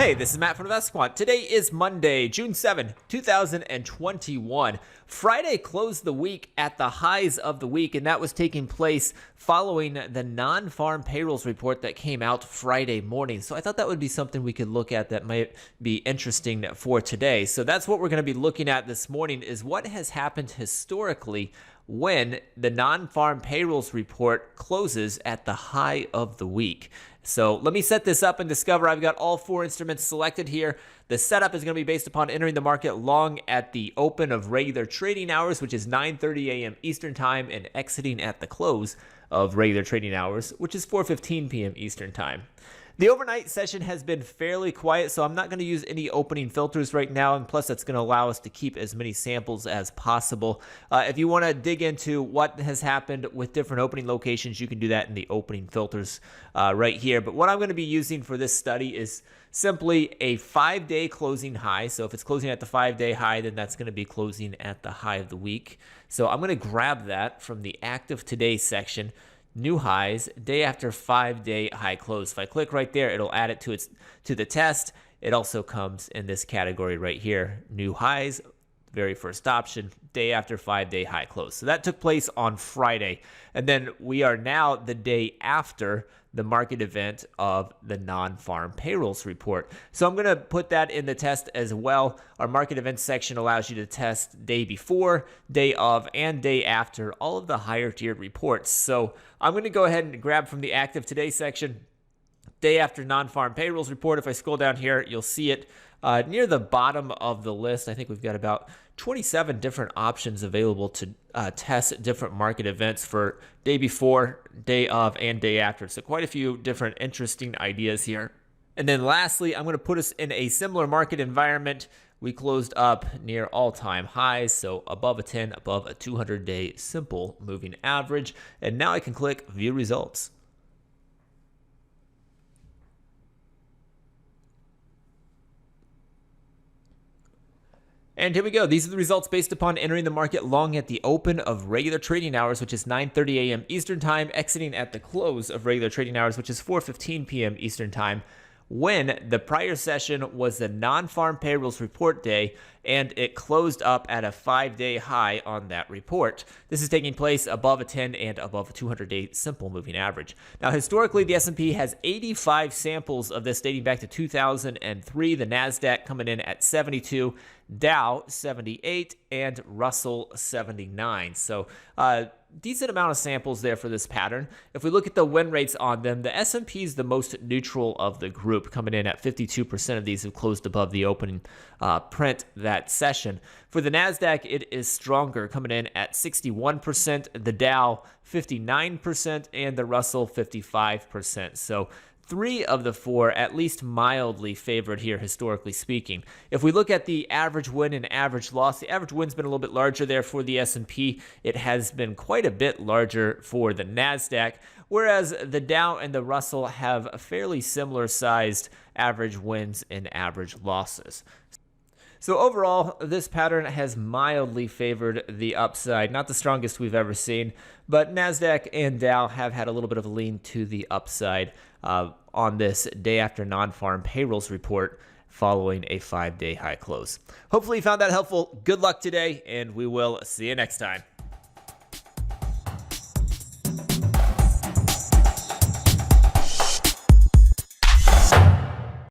Hey, this is Matt from InvestiQuant. Today is Monday, June 7, 2021. Friday closed the week at the highs of the week, and that was taking place following the non-farm payrolls report that came out Friday morning. So I thought that would be something we could look at that might be interesting for today. So that's what we're going to be looking at this morning, is what has happened historically when the non-farm payrolls report closes at the high of the week. So let me set this up and discover. I've got all four instruments selected here. The setup is going to be based upon entering the market long at the open of regular trading hours, which is 9:30 a.m. Eastern Time, and exiting at the close of regular trading hours, which is 4:15 p.m. Eastern Time. The overnight session has been fairly quiet, so I'm not going to use any opening filters right now, and plus that's going to allow us to keep as many samples as possible. If you want to dig into what has happened with different opening locations, you can do that in the opening filters right here. But what I'm going to be using for this study is simply a 5-day closing high. So if it's closing at the 5-day high, then that's going to be closing at the high of the week. So I'm going to grab that from the active today section. New highs, day after 5-day high close. If I click right there, it'll add it to the test. It also comes in this category right here, new highs, very first option, day after 5-day high close. So that took place on Friday. And then we are now the day after the market event of the non-farm payrolls report. So I'm going to put that in the test as well. Our market events section allows you to test day before, day of, and day after all of the higher tiered reports. So I'm going to go ahead and grab from the active today section, day after non-farm payrolls report. If I scroll down here, you'll see it near the bottom of the list. I think we've got about 27 different options available to test different market events for day before, day of, and day after. So quite a few different interesting ideas here. And then lastly, I'm going to put us in a similar market environment. We closed up near all-time highs, so above a 10, above a 200-day simple moving average. And now I can click View Results. And here we go. These are the results based upon entering the market long at the open of regular trading hours, which is 9:30 a.m. Eastern Time, exiting at the close of regular trading hours, which is 4:15 p.m. Eastern Time, when the prior session was the non-farm payrolls report day, and it closed up at a 5-day high on that report. This is taking place above a 10 and above a 200-day simple moving average. Now, historically, the S&P has 85 samples of this dating back to 2003, the NASDAQ coming in at 72, Dow 78, and Russell 79. So decent amount of samples there for this pattern. If we look at the win rates on them, the S&P is the most neutral of the group, coming in at 52% of these have closed above the opening print that session. For the NASDAQ, it is stronger, coming in at 61%, the Dow 59%, and the Russell 55%. So 3 of the 4 at least mildly favored here, historically speaking. If we look at the average win and average loss, the average win's been a little bit larger there for the S&P. It has been quite a bit larger for the NASDAQ, whereas the Dow and the Russell have a fairly similar sized average wins and average losses. So overall, this pattern has mildly favored the upside. Not the strongest we've ever seen, but NASDAQ and Dow have had a little bit of a lean to the upside on this day after non-farm payrolls report following a 5-day high close. Hopefully you found that helpful. Good luck today, and we will see you next time.